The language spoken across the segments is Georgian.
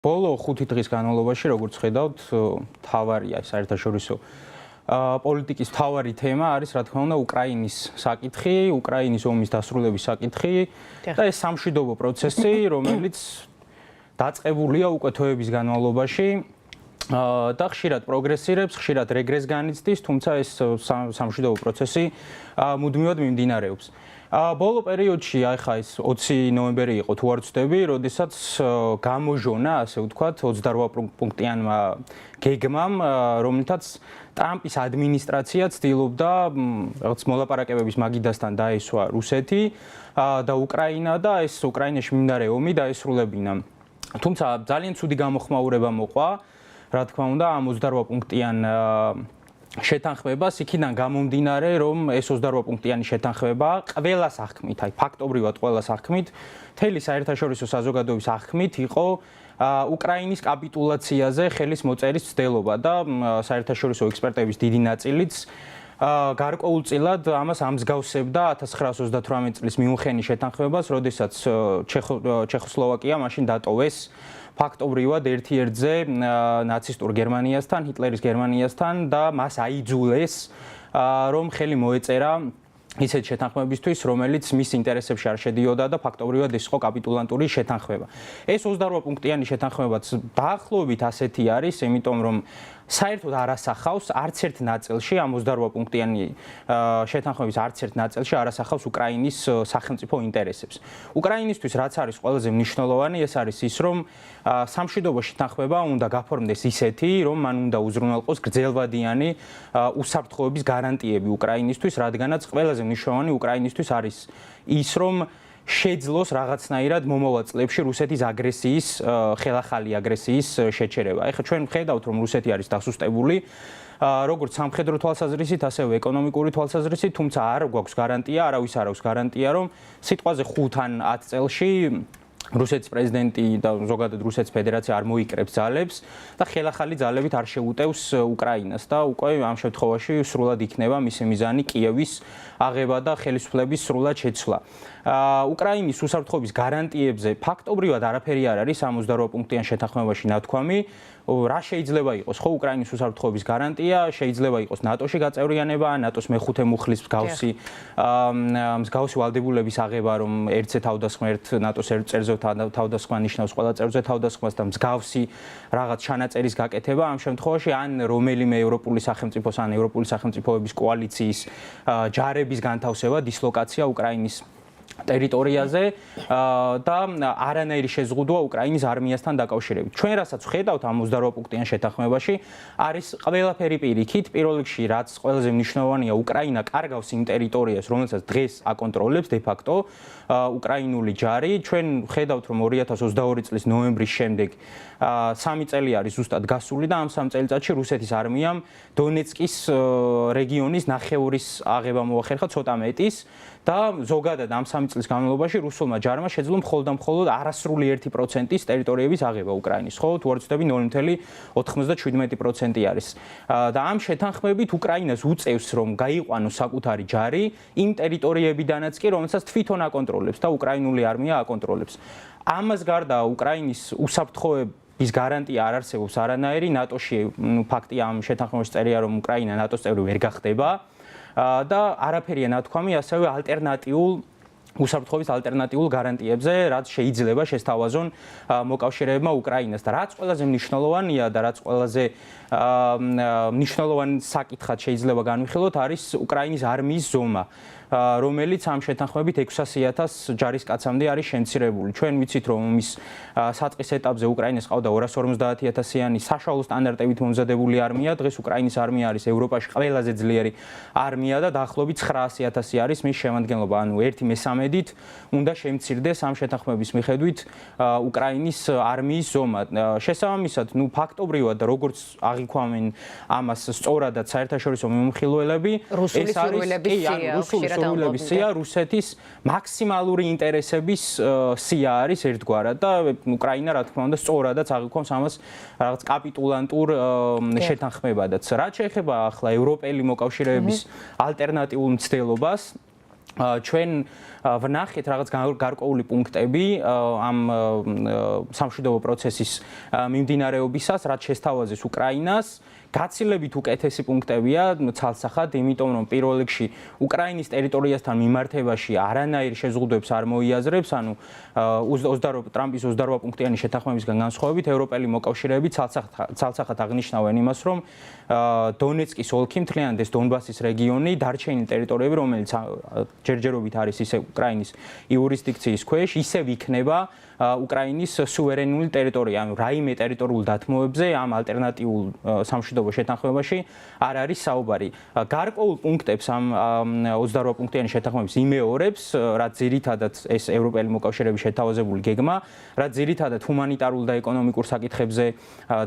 ბოლო 5 დღის განმავლობაში, როგორც ხედავთ, თავარია საერთაშორისო პოლიტიკის თავარი თემა არის, რა თქმა უნდა, უკრაინის საკითხი, უკრაინის ომის დასრულების საკითხი და ეს სამშვიდობო პროცესი, რომელიც დაწყებულია უკვე თვეების განმავლობაში და ხშირად პროგრესირებს, ხშირად რეგრესს განიცდის, თუმცა ეს სამშვიდობო პროცესი მუდმივად მიმდინარეობს. ბოლო პერიოდში, ახლა ეს 20 ნოემბერი იყო, თუ არ ვცდები, როდესაც გამოჟონა, ასე ვთქვათ, 28 პუნქტიანმა გეგმამ, რომლითაც ტრამპის ადმინისტრაცია ცდილობდა რაღაც მოლაპარაკებების მაგიდასთან დაესვა რუსეთი და უკრაინა და ეს უკრაინაში მიმდინარე ომი დაესრულებინა. თუმცა ძალიან ცუდი გამოხმაურება მოყვა, რა თქმა უნდა, ამ 28 პუნქტიან შეთანხმებას იქიდან გამომდინარე, რომ ეს 28 პუნქტიანი შეთანხმება ყველას აღქმით, აი ფაქტობრივად ყველას აღქმით, მთელი საერთაშორისო საზოგადოების აღქმით იყო უკრაინის კაპიტულაციაზე ხელის მოწერის ცდელობა და საერთაშორისო ექსპერტების დიდი ნაწილიც გარკვეულწილად ამას ამსგავსებდა 1938 წლის მიუნხენის შეთანხმებას, როდესაც ჩეხოსლოვაკია მაშინ დატოვეს ფაქტობრივად ერთ-ერთზე ნაცისტურ გერმანიასთან, ჰიტლერის გერმანიასთან და მას აიძულეს, რომ ხელი მოეწერა ისეთ შეთანხმებისთვის, რომელიც მის ინტერესებში არ შედიოდა და ფაქტობრივად ეს იყო კაპიტულანტური შეთანხმება. ეს 28 პუნქტიანი შეთანხმებაც დაახლოებით ასეთი არის, იმიტომ რომ საერთოდ არ ასახავს არც ერთ ნაწილში ამ 28 პუნქტიანი შეთანხმების არც ერთ ნაწილში არ ასახავს უკრაინის სახელმწიფო ინტერესებს. უკრაინისთვის რაც არის ყველაზე მნიშვნელოვანი, ეს არის ის, რომ სამშვიდობო შეთანხმება უნდა გაფორმდეს ისეთი, რომ მან უნდა უზრუნველყოს გრძელვადიანი უსაფრთხოების გარანტიები უკრაინისთვის, რადგანაც ყველაზე მნიშვნელოვანი უკრაინისთვის არის ის, რომ შეძლოს რაღაცნაირად მომავალ წლებში რუსეთის აგრესიის, ხელახალი აგრესიის შეჩერება. ეხლა ჩვენ ვხედავთ, რომ რუსეთი არის დასუსტებული, როგორც სამხედრო თვალსაზრისით, ასევე ეკონომიკური თვალსაზრისით, თუმცა არ გვაქვს გარანტია, არავის არ აქვს გარანტია, რომ სიტყვაზე 5 ან 10 წელში რუსეთის პრეზიდენტი და ზოგადად რუსეთის ფედერაცია არ მოიკრებს ძალებს და ხელახალი ძალებით არ შეუტევს უკრაინას და უკვე ამ შემთხვევაში სრულად იქნება მისი მიზანი კიევის აღება და ხელისუფლების სრულად შეცვლა. უკრაინის უსაფრთხოების გარანტიებზე ფაქტობრივად არაფერი არ არის 28 პუნქტიან შეთანხმებაში ნათქვამი. რა შეიძლება იყოს ხო უკრაინის უსაფრთხოების გარანტია, შეიძლება იყოს ნატოში გაწევრიანება, ნატოს მეხუთე მუხლის მსგავსი ვალდებულების აღება, რომ ერთზე თავდასხმა ერთ ნატოს ერთ წერძო თავდასხმა ნიშნავს ყველა წერძზე თავდასხმას და მსგავსი რაღაც ჩანაწერის გაკეთება ამ შემთხვევაში ან რომელიმე ევროპული სახელმწიფოს ან ევროპული სახელმწიფოების კოალიციის ჯარების განთავსება, დისლოკაცია უკრაინის ტერიტორიაზე და არანაირი შეზღუდვა უკრაინის არმიასთან დაკავშირებით. ჩვენ რასაც ვხედავთ ამ 28 პუნქტიან შეთანხმებაში, არის ყველაფერი პირიქით, პირველ რიგში რაც ყველაზე მნიშვნელოვანია, უკრაინა კარგავს იმ ტერიტორიას, რომელსაც დღეს აკონტროლებს de facto უკრაინული ჯარი. ჩვენ ვხედავთ, რომ 2022 წლის ნოემბრის შემდეგ 3 წელი არის ზუსტად გასული და ამ 3 წელიწადში რუსეთის არმიამ დონეცკის რეგიონის ნახევრის აღება მოახერხა ცოტა მეტის და ზოგადად ამ 3 წლის განმავლობაში რუსულმა ჯარმა შეძლო მხოლოდ არასრული 1%-ის ტერიტორიების აღება უკრაინის, ხო? თუ არ ვცდები 0.97% არის. და ამ შეთანხმებით უკრაინას უწევს, რომ გაიყვანოს საკუთარი ჯარი იმ ტერიტორიებიდანაც კი, რომელსაც თვითონ აკონტროლებს და უკრაინული არმია აკონტროლებს. ამას გარდა უკრაინის უსაფრთხოების გარანტია არ არსებობს არანაირი. ნატოში ფაქტია ამ შეთანხმებაში წერია, რომ უკრაინა ნატოს წევრი ვერ გახდება და არაფერია ნათქვამი ასევე ალტერნატიულ უსაფრთხოების ალტერნატიულ გარანტიებზე, რაც შეიძლება შესთავაზონ მოკავშირეებმა უკრაინას და რაც ყველაზე მნიშვნელოვანია და რაც ყველაზე მნიშვნელოვანი საკითხად შეიძლება განვიხილოთ, არის უკრაინის არმიის ზომა, რომელიც ამ შეთანხმებით 600,000 ჯარისკაცამდე არის შემცირებული. ჩვენ ვიცით, რომ მის საწყის ეტაპზე უკრაინას ყავდა 250,000-იანი საშუალო სტანდარტებით მომზადებული არმია. დღეს უკრაინის არმია არის ევროპაში ყველაზე ძლიერი არმია და დაახლოებით 900,000 არის მის შემადგენლობა. ანუ 1/3-ით უნდა შემცირდეს ამ შეთანხმების მიხედვით უკრაინის არმიის ზომა. შესაბამისად, ფაქტობრივად და როგორც აღიქვამენ ამას სწორადად საერთაშორისო მიმოხილველები, ეს არის რუსეთის მაქსიმალური ინტერესების სია არის ერთგვარად და უკრაინა რა თქმა უნდა სწორადაც აღიქვამს ამას რაღაც კაპიტულანტურ შეთანხმებადაც. რაც შეეხება ახლა ევროპელი მოკავშირეების ალტერნატიულ მცდელობას, ჩვენ ვნახეთ რაღაც გარკვეული პუნქტები ამ სამშვიდობო პროცესის მიმდინარეობისას, რაც შესთავაზეს უკრაინას. გაცილებით უკეთესი პუნქტებია ცალსახად, იმიტომ რომ პირველ რიგში უკრაინის ტერიტორიასთან მიმართებაში არანაირ შეზღუდვებს არ მოიაზრებს, ანუ ტრამპის 28 პუნქტიანი შეთანხმებისგან განსხვავებით, ევროპელი მოკავშირეები ცალსახად აღნიშნავენ იმას, რომ დონეცკის ოლქი, მთლიანად ეს დონბასის რეგიონი, დარჩენილი ტერიტორიები, რომელიც ჯერჯერობით არის ისე უკრაინის იურისდიქციის ქვეშ, ისევ იქნება უკრაინის სუვერენული ტერიტორია, ანუ რაიმე ტერიტორიულ დათმობებზე ამ ალტერნატიულ სამშვიდობო შეთანხმებაში არ არის საუბარი. გარკვეულ პუნქტებს ამ 28 პუნქტიანი შეთანხმების იმეორებს, რაც ძირითადად ეს ევროპელი მოკავშირეების შეთავაზებული გეგმა, რაც ძირითადად ჰუმანიტარულ და ეკონომიკურ საკითხებზე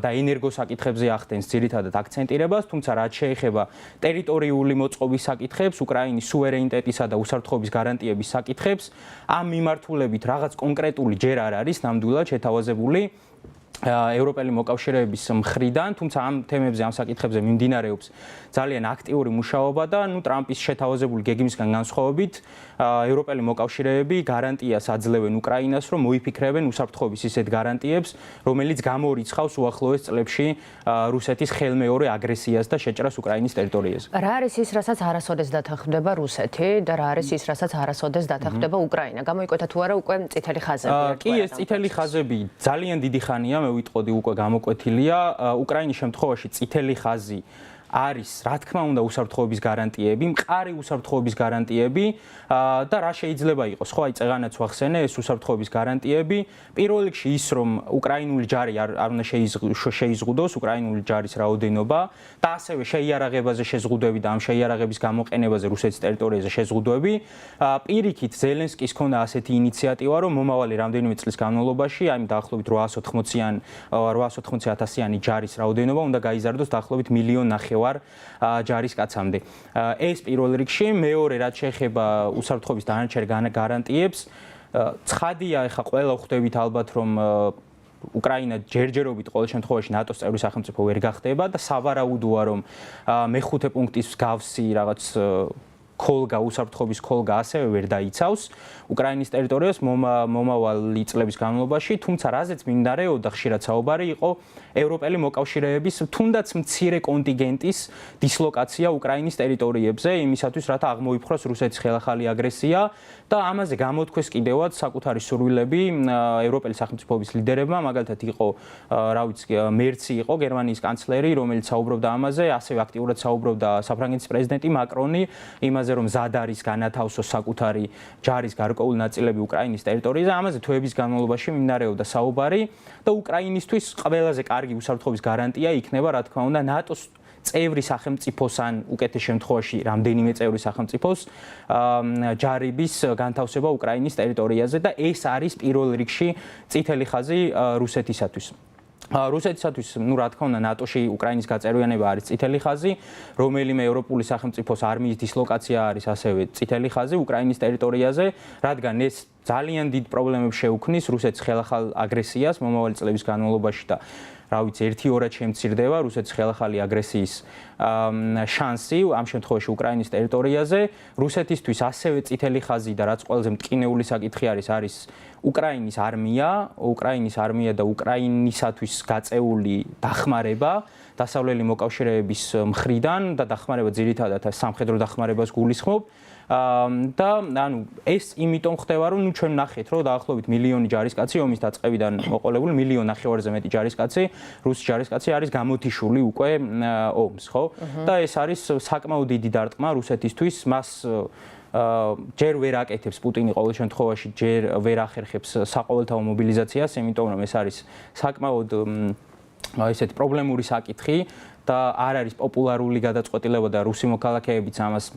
და ენერგო საკითხებზე ახდენს ძირითადად აქცენტირებას, თუმცა რაც შეეხება ტერიტორიული მოწყობის საკითხებს, უკრაინის სუვერენიტეტისა და უსაფრთხოების გარანტიების საკითხებს, ამ მიმართულებით რაღაც კონკრეტული ჯერ არ არის ნამდვილად შეთავაზებული ევროპელი მოკავშირეების მხრიდან, თუმცა ამ თემებზე, ამ საკითხებზე მიმდინარეობს ძალიან აქტიური მუშაობა და ტრამპის შეთავაზებული გეგმისგან განსხვავებით, ევროპელი მოკავშირეები გარანტიას აძლევენ უკრაინას, რომ მოიფიქრებენ უსაფრთხოების ისეთ გარანტიებს, რომელიც გამორიცხავს უახლოეს წლებში რუსეთის ხელმეორე აგრესიას და შეჭრას უკრაინის ტერიტორიაზე. რა არის ის, რასაც არასოდეს დათანხმდება რუსეთი და რა არის ის, რასაც არასოდეს დათანხმდება უკრაინა? გამოიკვეთა თუ არა უკვე წითელი ხაზები? კი, ეს წითელი ხაზები ძალიან დიდი ხანია, მე ვიტყოდი უკვე გამოკვეთილია. უკრაინის შემთხვევაში წითელი ხაზი არის, რა თქმა უნდა, უსაფრთხოების გარანტიები, მყარი უსაფრთხოების გარანტიები და რა შეიძლება იყოს. ხო, აი წეღანაც ვახსენე ეს უსაფრთხოების გარანტიები. პირველ რიგში ის, რომ უკრაინული ჯარი არ უნდა შეიზღუდოს, უკრაინული ჯარის რაოდენობა და ასევე შეიარაღებაზე შეზღუდვები და ამ შეიარაღების გამოყენებაზე რუსეთის ტერიტორიაზე შეზღუდვები. პირიქით ზელენსკის ქონდა ასეთი ინიციატივა, რომ მომავალი რამდენიმე წლის განმავლობაში, აი დაახლოებით 880,000-იანი ჯარის რაოდენობა უნდა გაიზარდოს დაახლოებით 1,5 მილიონი ჯარისკაცამდე. ეს პირველ რიგში, მეორე რაც შეეხება უსაფრთხოების დანარჩენ გარანტიებს, ცხადია, ეხა ყველა ხვდებით ალბათ, რომ უკრაინა ჯერჯერობით ყოველ შემთხვევაში ნატოს წევრი სახელმწიფო ვერ გახდება და სავარაუდოა, რომ მეხუთე პუნქტის მსგავსი რაღაც ქოლგა, უსაფრთხოების ქოლგა ასევე ვერ დაიცავს უკრაინის ტერიტორიას მომავალი წლების განმავლობაში, თუმცა რაზეც მინდარეობდა ხშირად საუბარი იყო ევროპელი მოკავშირეების თუნდაც მცირე კონტინგენტის დისლოკაცია უკრაინის ტერიტორიებზე, იმისათვის, რათა აღმოიფხვრას რუსეთის ხელახალი აგრესია და ამაზე გამოთქვეს კიდევაც საკუთარი სურვილები ევროპელი სახელმწიფოების ლიდერებმა, მაგალითად იყო, რა ვიცი, მერცი იყო გერმანიის კანცლერი, რომელიც საუბრობდა ამაზე, ასევე აქტიურად საუბრობდა საფრანგეთის პრეზიდენტი მაკრონი, იმაზე, რომ მზად არის განათავსოს საკუთარი ჯარის გარკვეული ნაწილები უკრაინის ტერიტორიაზე, ამაზე თვეების განმავლობაში მინდარეობდა საუბარი და უკრაინისთვის ყველაზე კარგი უსაფრთხოების გარანტია იქნება, რა თქმა უნდა, ნატოს წევრი სახელმწიფოს ან უკეთეს შემთხვევაში რამდენიმე წევრი სახელმწიფოს ჯარების განთავსება უკრაინის ტერიტორიაზე და ეს არის პირველ რიგში წითელი ხაზი რუსეთისათვის. რუსეთისათვის, რა თქმა უნდა, ნატოში უკრაინის გაწევრიანება არის წითელი ხაზი, რომელიმე ევროპული სახელმწიფოს არმიის დისლოკაცია არის ასევე წითელი ხაზი უკრაინის ტერიტორიაზე, რადგან ეს ძალიან დიდ პრობლემებს შეუქმნის რუსეთის ხელახალ აგრესიას მომავალი წლების განმავლობაში და რა ვიცი, ერთი-ორად შემცირდება რუსეთის ხელახალი აგრესიის შანსი ამ შემთხვევაში უკრაინის ტერიტორიაზე. რუსეთისთვის ასევე წითელი ხაზი და რაც ყველაზე მტკინეული საკითხი არის უკრაინის არმია და უკრაინისათვის გაწეული დახმარება დასავლელი მოკავშირეების მხრიდან და დახმარება ძირითადად სამხედრო დახმარებას გულისხმობ. და ანუ ეს იმიტომ ხდება, რომ ჩვენ ნახეთ, რომ დაახლოებით 1 მილიონი ჯარისკაცი ომის დაწყებიდან მოყოლებული 1,5 მილიონზე მეტი ჯარისკაცი, რუსი ჯარისკაცი არის გამოთიშული უკვე ომს, ხო? და ეს არის საკმაოდ დიდი დარტყმა რუსეთისთვის, მას ჯერ ვერ აკეთებს პუტინი ყოველ შემთხვევაში, ჯერ ვერ ახერხებს საყოველთაო მობილიზაციას, იმიტომ რომ ეს არის საკმაოდ ესეთი პრობლემური საკითხი და არ არის პოპულარული გადაწყვეტილება და რუსი მოქალაქეებიც ამას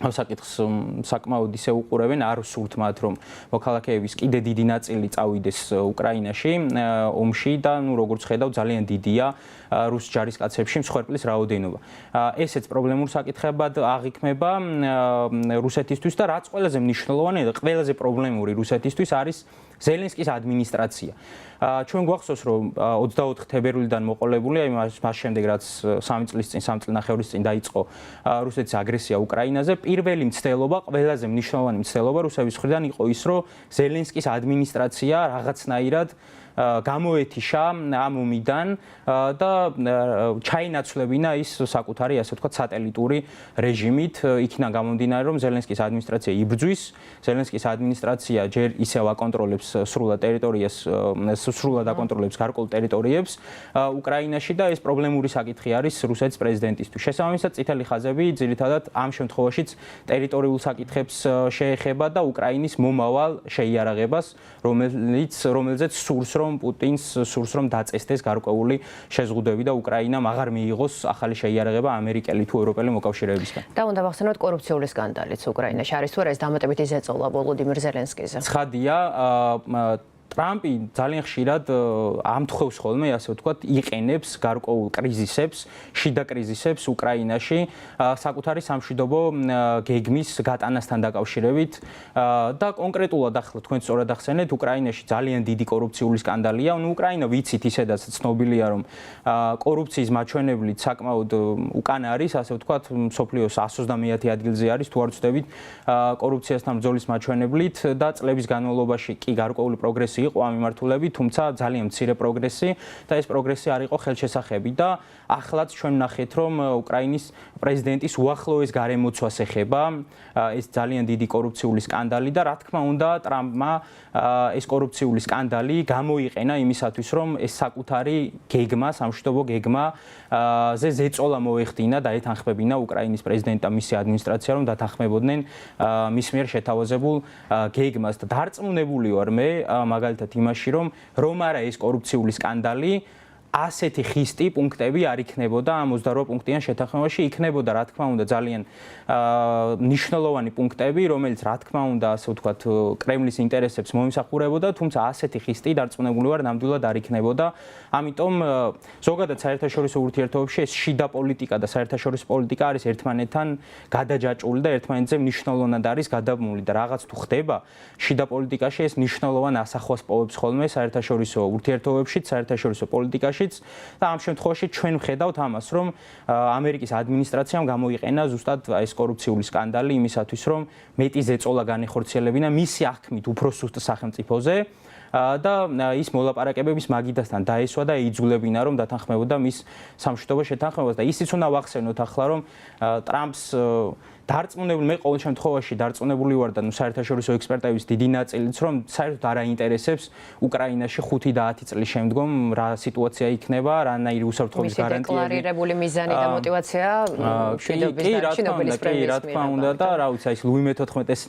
საკითხს საკმაოდ ისე უყურებენ, არ სურთ მათ, რომ მოქალაქეების კიდე დიდი ნაწილი წავიდეს უკრაინაში ომში და როგორც ხედავ, ძალიან დიდია რუს ჯარისკაცებში მსხვერპლის რაოდენობა. ესეც პრობლემურ საკითხებად აღიქმება რუსეთისთვის და რაც ყველაზე მნიშვნელოვანია და ყველაზე პრობლემური რუსეთისთვის არის ზელენსკის ადმინისტრაცია. ჩვენ გვახსოვს, რომ 24 თებერვლიდან მოყოლებული, აი მას შემდეგ რაც 3 წლის წინ დაიწყო რუსეთის აგრესია უკრაინაზე, პირველი მცდელობა, ყველაზე მნიშვნელოვანი მცდელობა რუსების მხრიდან იყო ის, რომ ზელენსკის ადმინისტრაცია რაღაცნაირად გამოეთიშა ამ ომიდან და ჩაინაცვლებინა ის საკუთარი, ასე ვთქვათ, სატელიტური რეჟიმით, იქიდან გამომდინარე, რომ ზელენსკის ადმინისტრაცია იბრძვის, ზელენსკის ადმინისტრაცია ჯერ ისევ აკონტროლებს სრულად ტერიტორიას, სრულად აკონტროლებს გარკვეულ ტერიტორიებს უკრაინაში და ეს პრობლემური საკითხი არის რუსეთის პრეზიდენტისთვის. შესაბამისად, წითელი ხაზები ძირითადად ამ შემთხვევაშიც ტერიტორიულ საკითხებს შეეხება და უკრაინის მომავალ შეიარაღებას, რომელზეც სურს რომ პუტინს სურს რომ დაწესდეს გარკვეული შეზღუდვები და უკრაინამ აღარ მიიღოს ახალი შეიარაღება ამერიკელი თუ ევროპელი მოკავშირეებისგან. და უნდა ვახსენოთ კორუფციული სკანდალიც უკრაინაში არის თუ არა ეს დამატებითი ზეწოლა ვოლოდიმირ ზელენსკიზე. ცხადია, ტრამპი ძალიან ხშირად ამთხოვს ხოლმე, ასე ვთქვათ, იყენებს გარკვეულ კრიზისებს, შიდა კრიზისებს უკრაინაში საკუთარი სამშვიდობო გეგმის გატანასთან დაკავშირებით და კონკრეტულად ახლა თქვენ სწორად ახსენეთ, უკრაინაში ძალიან დიდი კორუფციული სკანდალია. უკრაინა ვიცით ისედაც ცნობილია, რომ კორუფციის მაჩვენებლით საკმაოდ უკან არის, ასე ვთქვათ, მსოფლიოს 130 ადგილზე არის, თუ არ ვცდებით, კორუფციასთან ბრძოლის მაჩვენებლით და წლების განმავლობაში კი გარკვეული პროგრესი იყო ამ მიმართულებით, თუმცა ძალიან მცირე პროგრესი და ეს პროგრესი არ იყო ხელშესახები და ახლაც ჩვენ ვნახეთ, რომ უკრაინის პრეზიდენტის უახლოეს გარემოცვას ეხება ეს ძალიან დიდი კორუფციული სკანდალი და რა თქმა უნდა ტრამპმა ეს კორუფციული სკანდალი გამოიყენა იმისათვის, რომ ეს საკუთარი გეგმა, სამშვიდობო გეგმა ზე ზეწოლა მოეხდინა და ეთანხმებინა უკრაინის პრეზიდენტა მისი ადმინისტრაცია, რომ დათანხმებოდნენ მის მიერ შეთავაზებულ გეგმას და დარწმუნებული ვარ მე მაგალითად იმაში, რომ არა ეს კორუფციული სკანდალი ასეთი ხისტი პუნქტები არ იქნებოდა ამ 28 პუნქტიან შეთანხმებაში, იქნებოდა რა თქმა უნდა ძალიან მნიშვნელოვანი პუნქტები, რომელიც რა თქმა უნდა, ასე ვთქვათ, კრემლის ინტერესებს მომისახურებოდა, თუმცა ასეთი ხისტი დარწმუნებული ვარ ნამდვილად არ იქნებოდა. ამიტომ ზოგადად საერთაშორისო ურთიერთობებში ეს შიდა პოლიტიკა და საერთაშორისო პოლიტიკა არის ერთმანეთთან გადაჯაჭვული და ერთმანეთზე მნიშვნელოვნად არის გადაბმული და რაღაც თუ ხდება შიდა პოლიტიკაში ეს მნიშვნელოვან ასახვას პოვებს ხოლმე საერთაშორისო ურთიერთობებში, საერთაშორისო პოლიტიკაში და ამ შემთხვევაში ჩვენ ვხედავთ ამას, რომ ამერიკის ადმინისტრაციამ გამოიყენა ზუსტად ეს კორუფციული სკანდალი იმისათვის, რომ მეტი ზეწოლა განეხორციელებინა მისი აღქმით უფრო სუსტ სახელმწიფოზე და ის მოლაპარაკებების მაგიდასთან დაესვა და იძლებინა, რომ დათანხმებოდა მის სამშვიდობო შეთანხმებას და ისიც უნდა ვახსენოთ ახლა, რომ ტრამპს დარწმუნებული მე ყოველ შემთხვევაში დარწმუნებული ვარ და საერთაშორისო ექსპერტების დიდი ნაწილიც რომ საერთოდ არ აინტერესებს უკრაინაში 5 და 10 წლის შემდგომ რა სიტუაცია იქნება, რანაირი უსაფრთხოების გარანტიები. დეკლარირებული მიზანი და მოტივაცია მშვიდობის დარჩი ნობელის პრემიის რა თქმა უნდა და რა ვიცი, აი ლუი მე-14-ის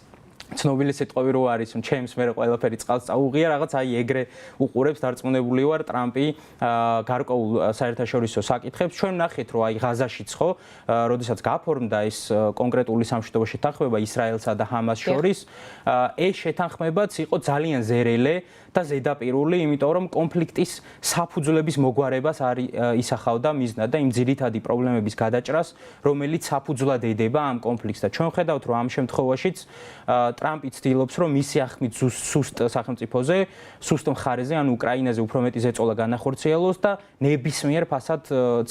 ცნობილი სიტყვები რო არის, რომ ჩემს მე ყველაფერი წყალს წაუღია, რაღაც აი ეგრე უყურებს დარწმუნებული ვარ ტრამპი გარკვეულ საერთაშორისო საკითხებს. ჩვენ ვნახეთ, რომ აი ღაზაშიც ხო, როდესაც გაფორმდა ეს კონკრეტული სამშვიდობო შეთანხმება ისრაელსა და ჰამას შორის, ეს შეთანხმებაც იყო ძალიან ზერელე და ზედაპირული, იმიტომ რომ კონფლიქტის საფუძვლების მოგვარებას ისახავდა მიზნად და იმ ძირითადი პრობლემების გადაჭრას, რომელიც საფუძვლად ედება ამ კონფლიქტს და ჩვენ ხედავთ, რომ ამ შემთხვევაშიც ტრამპი ცდილობს, რომ მისი აღქმით სუსტ სახელმწიფოზე, სუსტ მხარეზე, ან უკრაინაზე უფრო მეტი ზეწოლა განახორციელოს და ნებისმიერ ფასად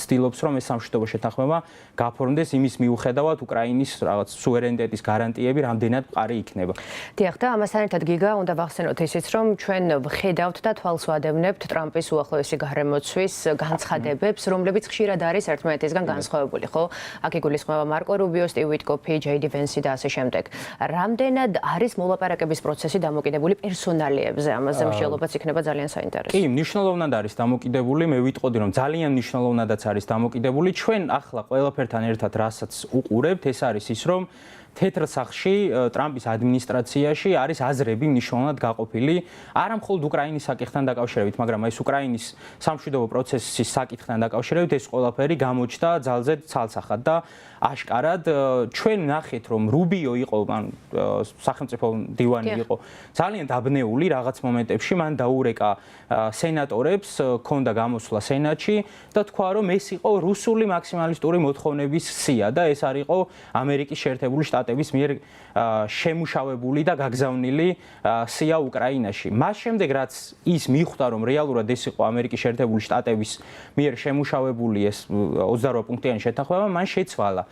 ცდილობს, რომ ეს სამშვიდობო შეთანხმება გაფორმდეს იმის მიუხედავად უკრაინის რაღაც სუვერენიტეტის გარანტიები რამდენად მყარი იქნება. დიახ, და ამასთან ერთად გიგა უნდა ვახსენოთ ისიც, რომ ჩვენ ვხედავთ და თვალს ვადევნებთ ტრამპის უახლოესი გარემოცვის განცხადებებს, რომლებიც ხშირად არის ერთმანეთისგან განსხვავებული, ხო? აქ იგულისხმება მარკო რუბიო, სტივ ვიტკოფი, ჯეიდი ვენსი და ასე შემდეგ. რამდენად არის მოლაპარაკების პროცესი დამოკიდებული პერსონალიებზე? ამაზე მსჯელობაც იქნება ძალიან საინტერესო. კი, მნიშვნელოვნად არის დამოკიდებული, მე ვიტყოდი, რომ ძალიან მნიშვნელოვნადაც არის დამოკიდებული. ჩვენ ახლა ყველაფერთან ერთად რასაც უყურებთ, ეს არის ის, რომ თეთრ სახლში ტრამპის ადმინისტრაციაში არის აზრები მნიშვნელოვნად გაყოფილი, არა მხოლოდ უკრაინის საკითხთან დაკავშირებით, მაგრამ ეს უკრაინის სამშვიდობო პროცესის საკითხთან დაკავშირებით ეს ყველაფერი გამოჩნდა ძალზედ ცალსახად და აშკარად ჩვენ ვნახეთ, რომ რუბიო იყო, სახელმწიფო მდივანი იყო ძალიან დაბნეული რაღაც მომენტებში, მან დაურეკა სენატორებს, ქონდა გამოსვლა სენატში და თქვა, რომ ეს იყო რუსული მაქსიმალისტური მოთხოვნების სია და ეს არ იყო ამერიკის შეერთებული შტატების შტატების მიერ შემუშავებული და გაგზავნილი სია უკრაინაში. მას შემდეგ რაც ის მიხვდა რომ რეალურად ეს იყო ამერიკის შეერთებული შტატების მიერ შემუშავებული ეს 28 პუნქტიანი შეთანხმება, მან შეცვალა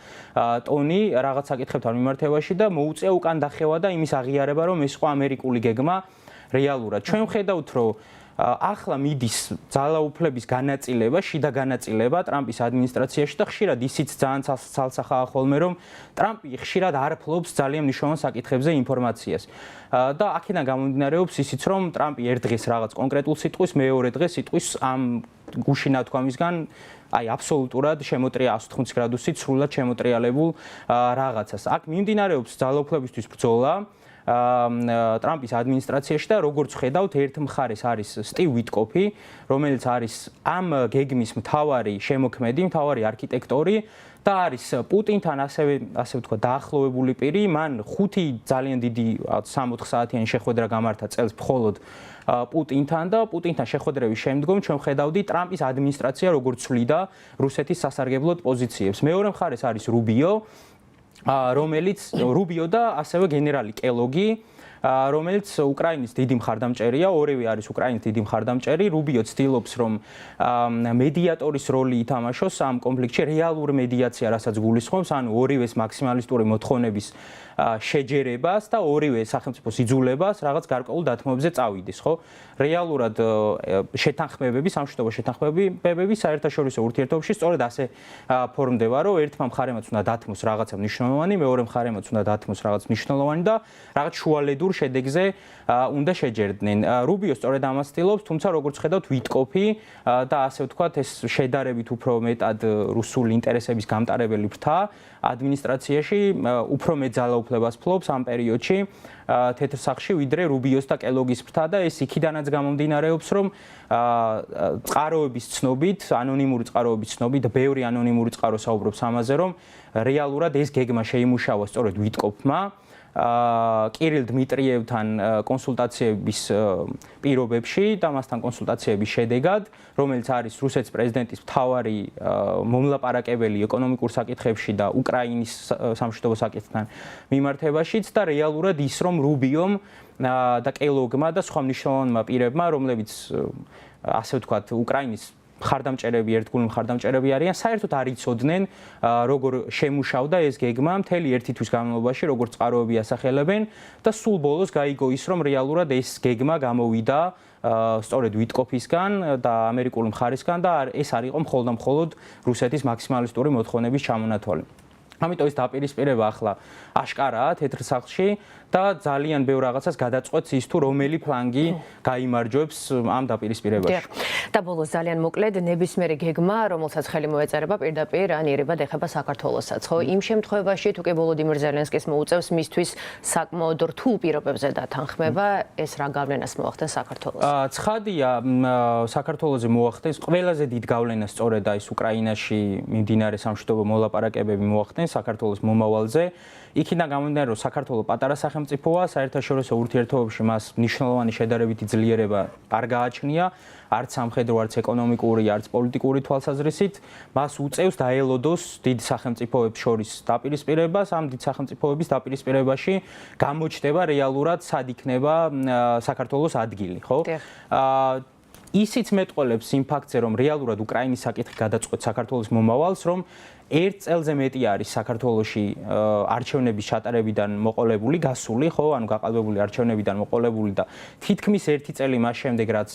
ტონი რაღაც საკითხებთან მიმართებაში და მოუწია უკან დახევა და იმის აღიარება რომ ეს იყო ამერიკული გეგმა რეალურად. ჩვენ ვხედავთ რომ ახლა მიდის ძალაუფლების განაწილება, შიდა განაწილება ტრამპის ადმინისტრაციაში და ხშირად ისიც ძალიან ცალსახაა ხოლმე რომ ტრამპი ხშირად არ ფლობს ძალიან მნიშვნელოვან საკითხებზე ინფორმაციას. და აქედან გამომდინარეობს ისიც რომ ტრამპი ერთ დღეს რაღაც კონკრეტულ სიტყვის, მეორე დღეს სიტყვის ამ გუშინ ნათქვამისგან აი აბსოლუტურად შემოტრია 180 გრადუსით სრულად შემოტრიალებულ რაღაცას. აქ მიმდინარეობს ძალაუფლებისთვის ბრძოლა ტრამპის ადმინისტრაციაში და როგორც ხედავთ, ერთ მხარეს არის სტივ ვიტკოფი, რომელიც არის ამ გეგმის მთავარი შემოქმედი, მთავარი არქიტექტორი და არის პუტინთან ასე ვთქვა დაახლოებული პირი. მან 5 ძალიან დიდი 3-4 საათიანი შეხვედრა გამართა წელს მხოლოდ პუტინთან და პუტინთან შეხვედრების შემდგომ ჩვენ ხედავდი ტრამპის ადმინისტრაცია როგორც ცვლიდა რუსეთის სასარგებლოდ პოზიციებს. მეორე მხარეს არის რუბიო და ასევე გენერალი კელოგი, რომელიც უკრაინის დიდი მხარდამჭერია, ორივე არის უკრაინის დიდი მხარდამჭერი. რუბიო ცდილობს რომ მედიატორის როლი ითამაშოს ამ კონფლიქტში, რეალური მედიაცია, რასაც გულისხმობს, ანუ ორივეს მაქსიმალისტური მოთხოვნების შეჯერებას და ორივე სახელმწიფოს იძულებას რაღაც გარკვეულ დათმობებზე წავიდეს, ხო? რეალურად შეთანხმებები, სამშვიდობო შეთანხმებები საერთაშორისო ურთიერთობებში სწორედ ასე ფორმდება, რომ ერთმა მხარემაც უნდა დათმოს რაღაცა მნიშვნელოვანი, მეორე მხარემაც უნდა დათმოს რაღაც მნიშვნელოვანი და რაღაც შუალედურ შედეგზე უნდა შეჯერდნენ. რუბიო სწორედ ამას ცდილობს, თუმცა როგორც ხედავთ, ვიტკოფი და ასე ვთქვათ, ეს შედარებით უფრო მეტად რუსული ინტერესების გამტარებელი ფრთა ადმინისტრაციაში უფრო მეტ ძალაუფლებას ფლობს ამ პერიოდში თეთრ სახლში, ვიდრე რუბიოს და კელოგის ფრთა და ეს იქიდანაც გამომდინარეობს, რომ წყაროების ცნობით, ანონიმური წყაროების ცნობით, ბევრი ანონიმური წყარო საუბრობს ამაზე, რომ რეალურად ეს გეგმა შეიმუშავა სწორედ ვიტკოფმა კირილ დმიტრიევთან კონსულტაციების პირობებში და მასთან კონსულტაციების შედეგად, რომელიც არის რუსეთის პრეზიდენტის მთავარი მომლაპარაკებელი ეკონომიკურ საკითხებში და უკრაინის სამშვიდობო საკითხთან მიმართებაშიც და რეალურად ის რომ რუბიომ და კელოგმა და სხვა მნიშვნელოვანმა პირებმა, რომლებიც ასე ვთქვათ, უკრაინის მხარდამჭერები, ერთგული მხარდამჭერები არიან, საერთოდ არ იცოდნენ, როგორ შემუშავდა ეს გეგმა მთელი ერთი თვის განმავლობაში, როგორ წყაროები ასახელებენ და სულ ბოლოს გაიგო ის, რომ რეალურად ეს გეგმა გამოვიდა სწორედ ვიტკოფისგან და ამერიკული მხარისგან და ეს არ იყო მხოლოდ რუსეთის მაქსიმალისტური მოთხოვნების ჩამონათვალი. ამიტომ ეს დაპირისპირება ახლა აშკარაა თეთრ სახლში და ძალიან ბევრ რაღაცას გადაწყვეტს ის თუ რომელი ფლანგი გაიმარჯვებს ამ დაპირისპირებაში. და ბოლოს ძალიან მოკლედ ნებისმიერი გეგმა, რომელსაც ხელი მოეწერება პირდაპირ ანიერებად ეხება საქართველოსაც, ხო? იმ შემთხვევაში თუ კი ვოლოდიმირ ზელენსკის მოუწევს მისთვის საკმაოდ რთულ პირობებზე დათანხმება, ეს რა გავლენას მოახდენს საქართველოს? ცხადია, საქართველოზე მოახდენს ყველაზე დიდ გავლენას სწორედ ის უკრაინაში მიმდინარე სამშვიდობო მოლაპარაკებები მოახდენს საქართველოს მომავალზე. იქიდან გამომდინარე, რომ საქართველო პატარა სახელმწიფოა, საერთაშორისო ურთიერთობებში მას მნიშვნელოვანი შედარებითი ძლიერება არ გააჩნია, არც სამხედრო, არც ეკონომიკური, არც პოლიტიკური თვალსაზრისით. მას უწევს დაელოდოს დიდ სახელმწიფოებს შორის დაპირისპირებას, ამ დიდ სახელმწიფოების დაპირისპირებაში გამოჩნდება რეალურად სად იქნება საქართველოს ადგილი, ხო? ისიც მეტყოლებს იმ ფაქტზე, რომ რეალურად უკრაინის საკითხი გადაწყვეტს საქართველოს მომავალს, რომ ერთ წელზე მეტი არის საქართველოში არჩევნების ჩატარებიდან მოყოლებული, გასული, ხო, ანუ გაყალბებული არჩევნებიდან მოყოლებული და თითქმის ერთი წელი მას შემდეგ, რაც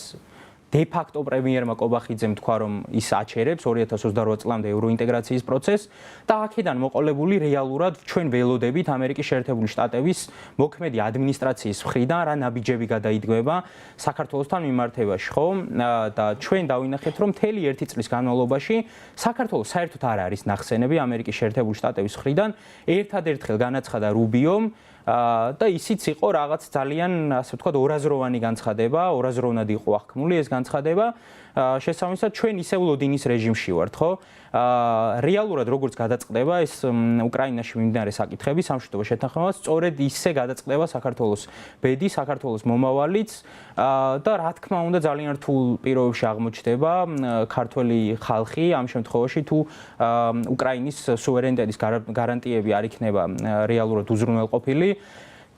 დე-ფაქტო პრემიერმა კობახიძემ თქვა, რომ ის აჩერებს 2028 წლამდე ევროინტეგრაციის პროცესს და აქედან მოყოლებული რეალურად ჩვენ ველოდებით ამერიკის შეერთებული შტატების მოქმედი ადმინისტრაციის მხრიდან რა ნაბიჯები გადაიდგება საქართველოსთან მიმართებაში, ხო? და ჩვენ დავინახეთ, რომ მთელი ერთი წლის განმავლობაში საქართველოს საერთოდ არ არის ნახსენები ამერიკის შეერთებული შტატების მხრიდან, ერთადერთხელ განაცხადა რუბიომ და ისიც იყო რაღაც ძალიან, ასე ვთქვათ, ორაზროვანი განცხადება, ორაზროვნად იყო აღქმული ეს განცხადება შესაბამისად ჩვენ ისევ ლოდინის რეჟიმში ვართ, ხო? რეალურად როგორც გადაწყდება ეს უკრაინაში მიმდინარე საკითხები სამშვიდობო შეთანხმებას, სწორედ ისე გადაწყდება საქართველოს ბედი, საქართველოს მომავალიც და რა თქმა უნდა ძალიან რთულ პირობებში აღმოჩნდება ქართველი ხალხი ამ შემთხვევაში თუ უკრაინის სუვერენიტეტის გარანტიები არ იქნება რეალურად უზრუნველყოფილი,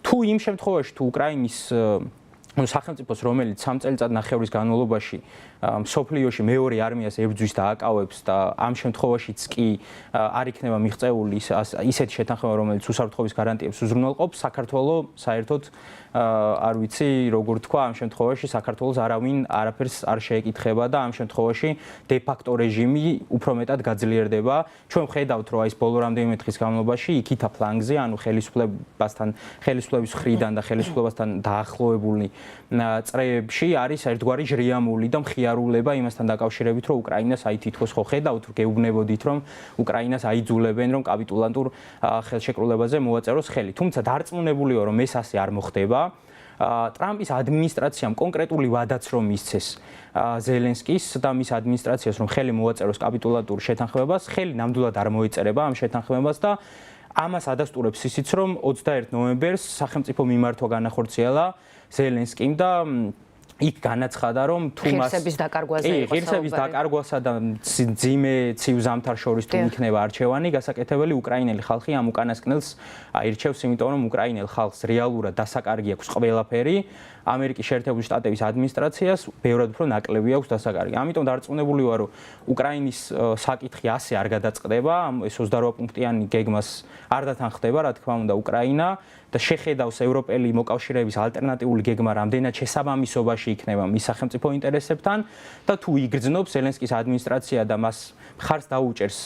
თუ იმ შემთხვევაში თუ უკრაინის სახელმწიფოს რომელიც 3 წელიწად-ნახევრის განმავლობაში სოფლიოში მეორე არმიას ებრძვის და აკავებს და ამ შემთხვევაშიც კი არ იქნება მიღწეული ისეთი შეთანხმება რომელიც უსაფრთხოების გარანტიებს უზრუნველყოფს, საქართველოს საერთოდ არ ვიცი როგორ თქვა ამ შემთხვევაში საქართველოს არავინ არაფერს არ შეეკითხება და ამ შემთხვევაში დე-ფაქტო რეჟიმი უფრო მეტად გაძლიერდება. ჩვენ ვხედავთ რომ ის ბოლო რამდენიმე დღის განმავლობაში იქითა ფლანგზე, ანუ ხელისუფლების მხრიდან და ხელისუფლებასთან დაახლოებული წრეებში არის ერთგვარი ჟრიამული და მხიარულება იმასთან დაკავშირებით, რომ უკრაინას აი თითქოს ხო ხედავთ, გეუბნებოდით, რომ უკრაინას აიძულებენ, რომ კაპიტულანტურ ხელშეკრულებაზე მოაწეროს ხელი. თუმცა დარწმუნებული ვარ, რომ ეს ასე არ მოხდება. ტრამპის ადმინისტრაციამ კონკრეტული ვადაც რომ მისცეს ზელენსკის და მის ადმინისტრაციას რომ ხელი მოაწეროს კაპიტულანტურ შეთანხმებას, ხელი ნამდვილად არ მოეწერება ამ შეთანხმებას და ამას ადასტურებს ისიც რომ 21 ნოემბერს სახელმწიფო მიმართვა განახორციელა ზელენსკიმ და იქ განაცხადა რომ თუ მას ღირსების დაკარგვაზე იყო ღირსების დაკარგვასა და ძიმე ცივ ზამთარ შორის თუ იქნება არჩევანი, გასაკეთებელი უკრაინელი ხალხი ამ უკანასკნელს აირჩევს, იმიტომ რომ უკრაინელ ხალხს რეალურად დასაკარგი აქვს ყველაფერი. ამერიკის შეერთებული შტატების ადმინისტრაციას ბევრად უფრო ნაკლები აქვს დასაკარგი. ამიტომ დარწმუნებული ვარ, რომ უკრაინის საკითხი ასე არ გადაწყდება, ეს 28 პუნქტიანი გეგმას არ დათანხმდება, რა თქმა უნდა, უკრაინა და შეხედავს ევროპელი მოკავშირეების ალტერნატიული გეგმა რამდენად შესაბამისობაში იქნება მის სახელმწიფო ინტერესებთან და თუ იგრძნობს ზელენსკის ადმინისტრაცია და მას მხარს დაუჭერს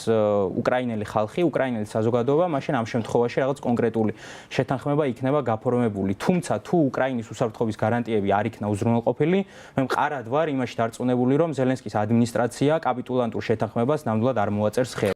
უკრაინელი ხალხი, უკრაინელი საზოგადოება, მაშინ ამ შემთხვევაში რაღაც კონკრეტული შეთანხმება იქნება გაფორმებული. თუმცა თუ უკრაინის უსაფრთხოების გარანტიები არ იქნა უზრუნველყოფილი, მე მყარად ვარ იმაში დარწმუნებული, რომ ზელენსკის ადმინისტრაცია კაპიტულანტურ შეთანხმებას ნამდვილად არ მოაწერს ხელს.